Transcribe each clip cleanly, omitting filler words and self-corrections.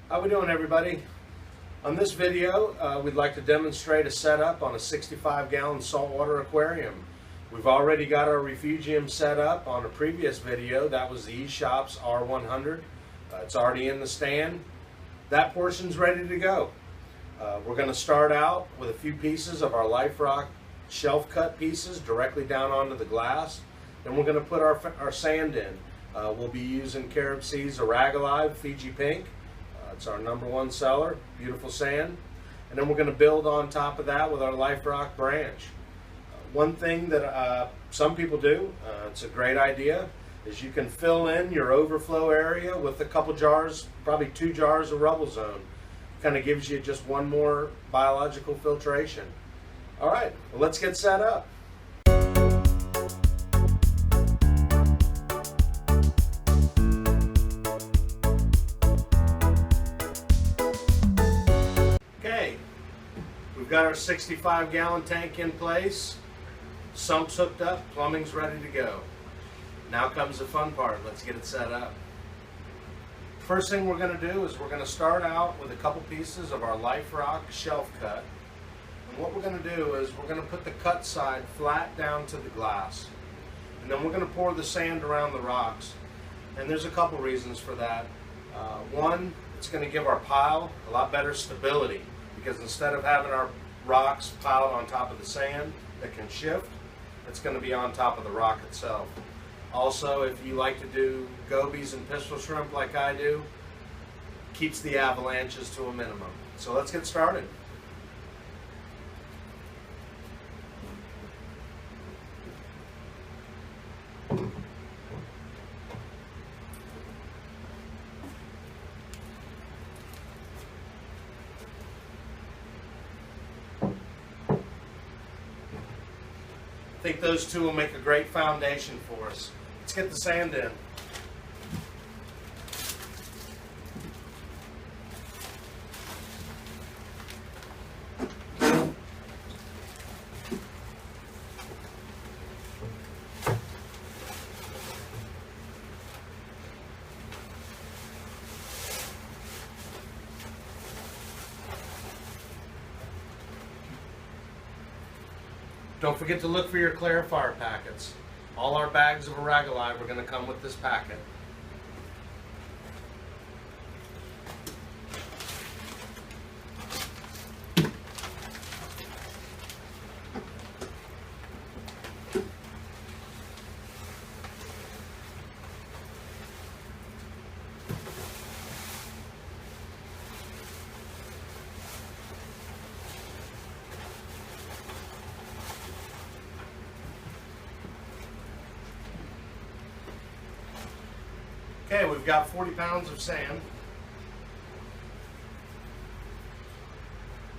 How we doing, everybody? On this video, we'd like to demonstrate a setup on a 65-gallon saltwater aquarium. We've already got our refugium set up on a previous video. That was the eShop's R100. It's already in the stand. That portion's ready to go. We're going to start out with a few pieces of our Life Rock shelf cut pieces directly down onto the glass. Then we're going to put our sand in. We'll be using Caribsea's Aragalive Fiji Pink. It's our #1 seller, beautiful sand. And then we're going to build on top of that with our Life Rock branch. One thing that some people do, it's a great idea, is you can fill in your overflow area with a couple jars, probably 2 jars of Rubble Zone. Kind of gives you just one more biological filtration. All right, well, let's get set up. We've got our 65-gallon tank in place, sumps hooked up, plumbing's ready to go. Now comes the fun part. Let's get it set up. First thing we're going to do is we're going to start out with a couple pieces of our Life Rock shelf cut. And what we're going to do is we're going to put the cut side flat down to the glass. And then we're going to pour the sand around the rocks. And there's a couple reasons for that. One, it's going to give our pile a lot better stability, because instead of having our rocks piled on top of the sand that can shift, it's going to be on top of the rock itself. Also, if you like to do gobies and pistol shrimp like I do, keeps the avalanches to a minimum. So let's get started. I think those two will make a great foundation for us. Let's get the sand in. Don't forget to look for your clarifier packets. All our bags of Aragalive are going to come with this packet. Okay, we've got 40 pounds of sand.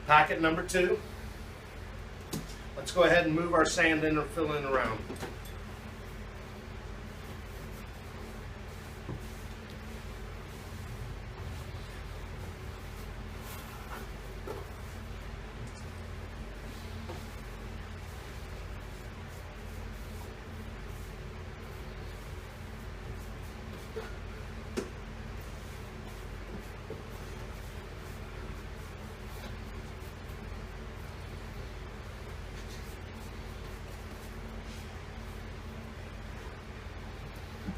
Packet number 2. Let's go ahead and move our sand in and fill in around.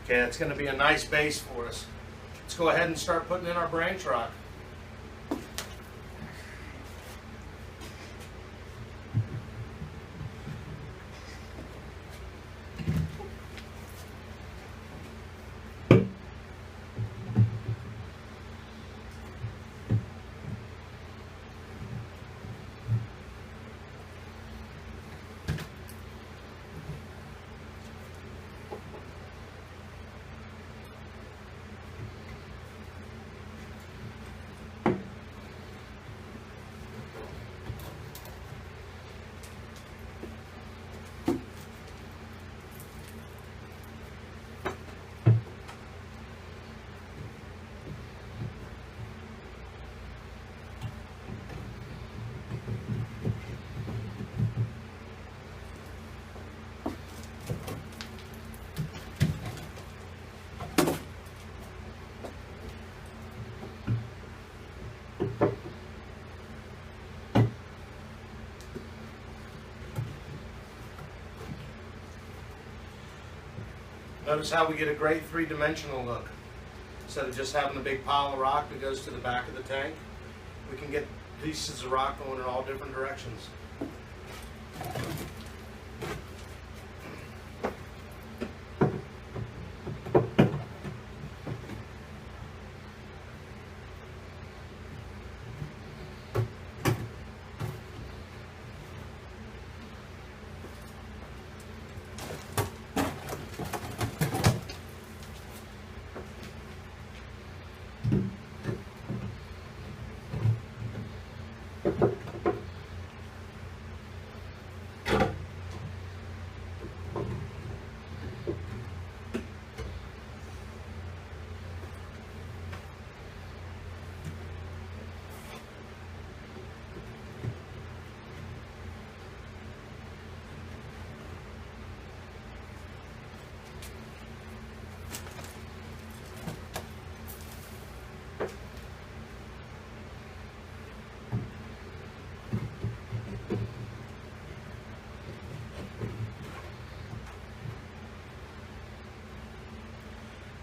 Okay, that's going to be a nice base for us. Let's go ahead and start putting in our branch rock. Notice how we get a great three-dimensional look. Instead of just having a big pile of rock that goes to the back of the tank, we can get pieces of rock going in all different directions.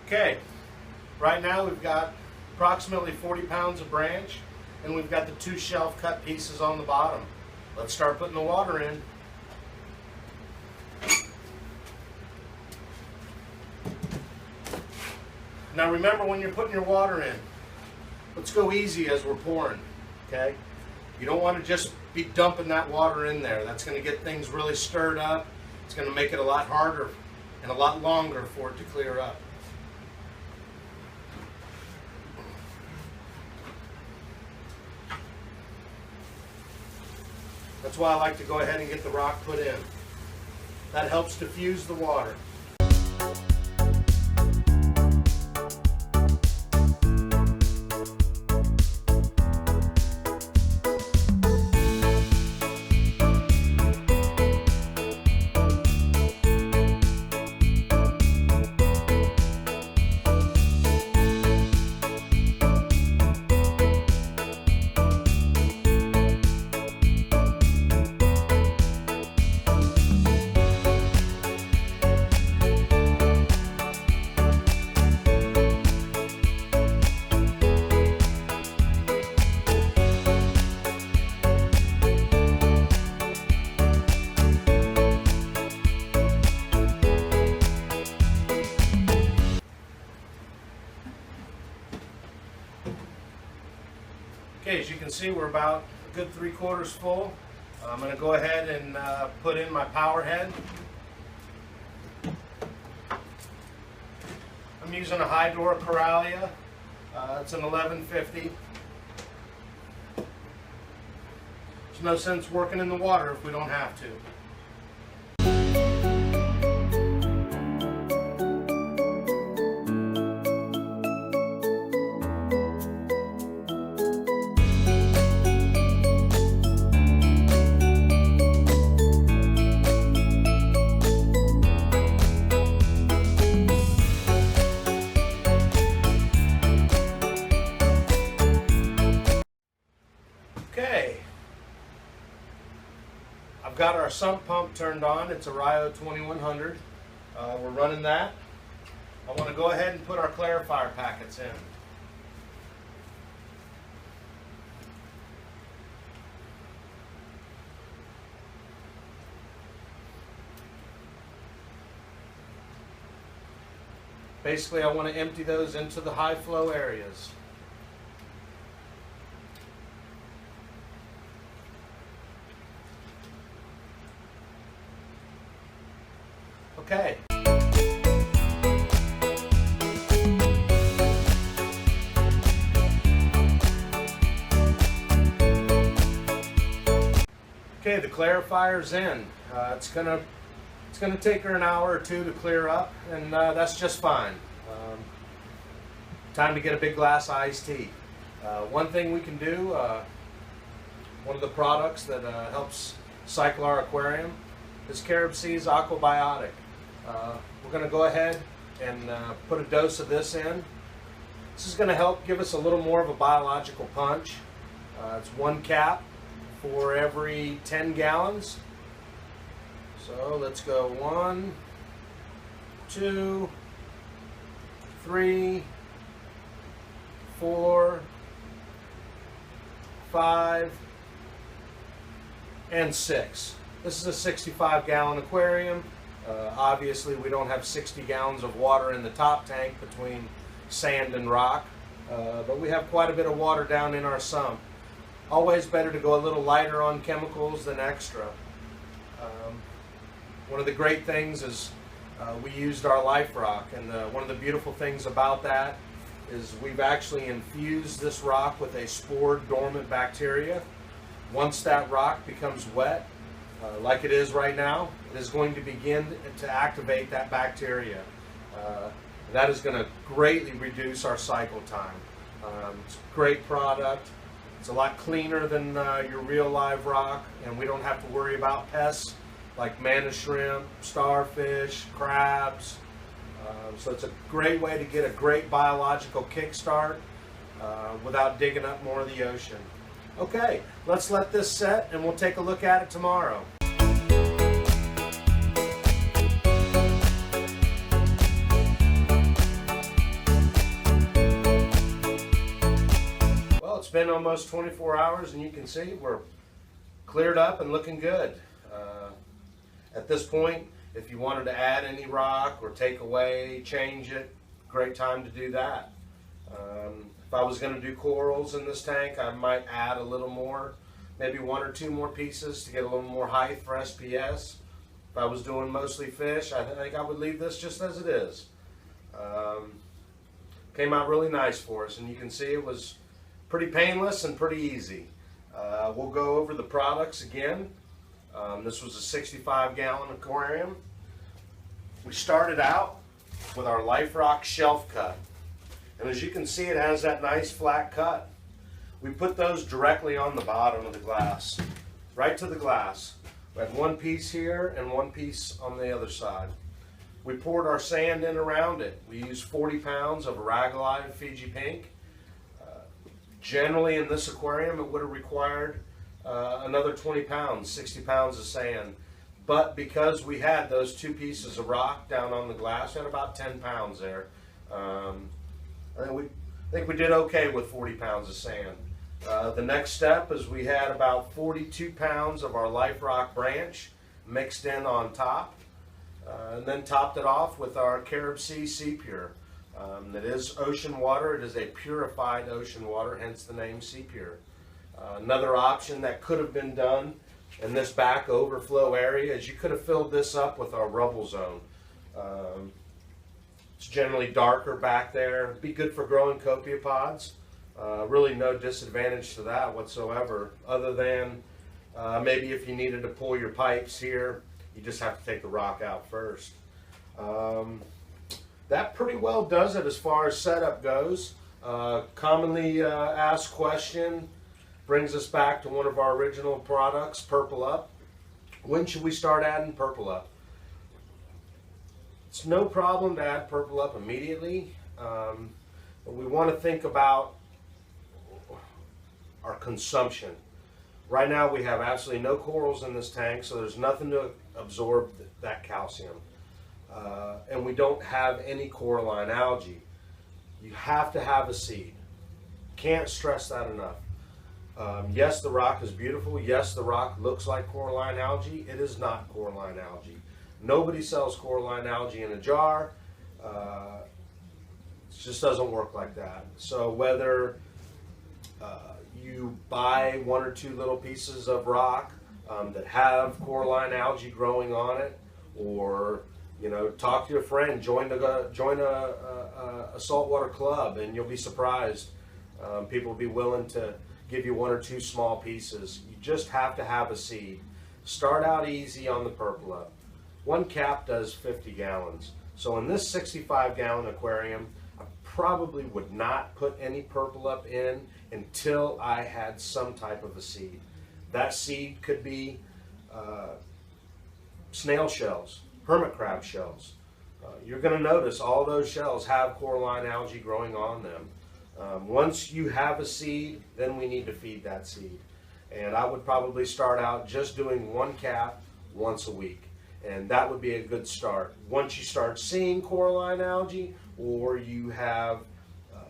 Okay, right now we've got approximately 40 pounds of branch, and we've got the 2 shelf cut pieces on the bottom. Let's start putting the water in. Now remember, when you're putting your water in, let's go easy as we're pouring, okay? You don't want to just be dumping that water in there. That's going to get things really stirred up. It's going to make it a lot harder and a lot longer for it to clear up. That's why I like to go ahead and get the rock put in. That helps diffuse the water. Okay, as you can see, we're about a good 3/4 full. I'm going to go ahead and put in my power head. I'm using a Hydro Caribsea. It's an 1150. There's no sense working in the water if we don't have to. Okay, I've got our sump pump turned on. It's a Rio 2100. We're running that. I want to go ahead and put our clarifier packets in. Basically, I want to empty those into the high flow areas. Okay. Okay, the clarifier's in. It's gonna take her an hour or two to clear up, and that's just fine. Time to get a big glass of iced tea. One thing we can do, one of the products that helps cycle our aquarium is Caribsea's Aquabiotic. We're going to go ahead and put a dose of this in. This is going to help give us a little more of a biological punch. It's 1 cap for every 10 gallons. So let's go 1, 2, 3, 4, 5, and 6. This is a 65-gallon aquarium. Obviously, we don't have 60 gallons of water in the top tank between sand and rock, but we have quite a bit of water down in our sump. Always better to go a little lighter on chemicals than extra. One of the great things is we used our life rock, and one of the beautiful things about that is we've actually infused this rock with a spored dormant bacteria. Once that rock becomes wet, like it is right now, it is going to begin to activate that bacteria. That is going to greatly reduce our cycle time. It's a great product. It's a lot cleaner than your real live rock, and we don't have to worry about pests like manna shrimp, starfish, crabs. So it's a great way to get a great biological kickstart without digging up more of the ocean. Okay, let's let this set and we'll take a look at it tomorrow. Well, it's been almost 24 hours and you can see we're cleared up and looking good. At this point, if you wanted to add any rock or take away, change it, great time to do that. If I was going to do corals in this tank, I might add a little more, maybe 1 or 2 more pieces to get a little more height for SPS. If I was doing mostly fish, I think I would leave this just as it is. Came out really nice for us, and you can see it was pretty painless and pretty easy. We'll go over the products again. This was a 65-gallon aquarium. We started out with our Life Rock shelf cut. And as you can see, it has that nice flat cut. We put those directly on the bottom of the glass, right to the glass. We had 1 piece here and 1 piece on the other side. We poured our sand in around it. We used 40 pounds of Aragonite Fiji Pink. Generally in this aquarium, it would have required another 20 pounds, 60 pounds of sand. But because we had those 2 pieces of rock down on the glass, we had about 10 pounds there. I think we did okay with 40 pounds of sand. The next step is we had about 42 pounds of our Life Rock branch mixed in on top, and then topped it off with our Caribsea Sea Pure. It is ocean water. It is a purified ocean water, hence the name Sea Pure. Another option that could have been done in this back overflow area is you could have filled this up with our rubble zone. It's generally darker back there. It'd be good for growing copepods. Really no disadvantage to that whatsoever, other than maybe if you needed to pull your pipes here, you just have to take the rock out first. That pretty well does it as far as setup goes. Commonly asked question brings us back to one of our original products, Purple Up. When should we start adding Purple Up? It's no problem to add Purple Up immediately, but we want to think about our consumption. Right now we have absolutely no corals in this tank, so there's nothing to absorb that calcium. And we don't have any coralline algae. You have to have a seed. Can't stress that enough. Yes, the rock is beautiful. Yes, the rock looks like coralline algae. It is not coralline algae. Nobody sells coralline algae in a jar. It just doesn't work like that. So whether you buy 1 or 2 little pieces of rock that have coralline algae growing on it, or talk to your friend, join a saltwater club, and you'll be surprised. People will be willing to give you 1 or 2 small pieces. You just have to have a seed. Start out easy on the Purple Up. 1 cap does 50 gallons. So in this 65-gallon aquarium, I probably would not put any Purple Up in until I had some type of a seed. That seed could be snail shells, hermit crab shells. You're going to notice all those shells have coralline algae growing on them. Once you have a seed, then we need to feed that seed. And I would probably start out just doing 1 cap once a week. And that would be a good start. Once you start seeing coralline algae, or you have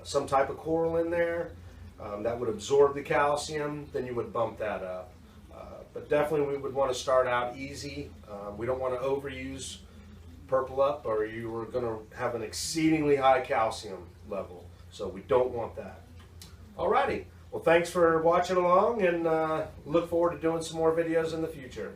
some type of coral in there that would absorb the calcium, then you would bump that up. But definitely we would want to start out easy. We don't want to overuse Purple Up, or you are going to have an exceedingly high calcium level. So we don't want that. Alrighty. Well, thanks for watching along, and look forward to doing some more videos in the future.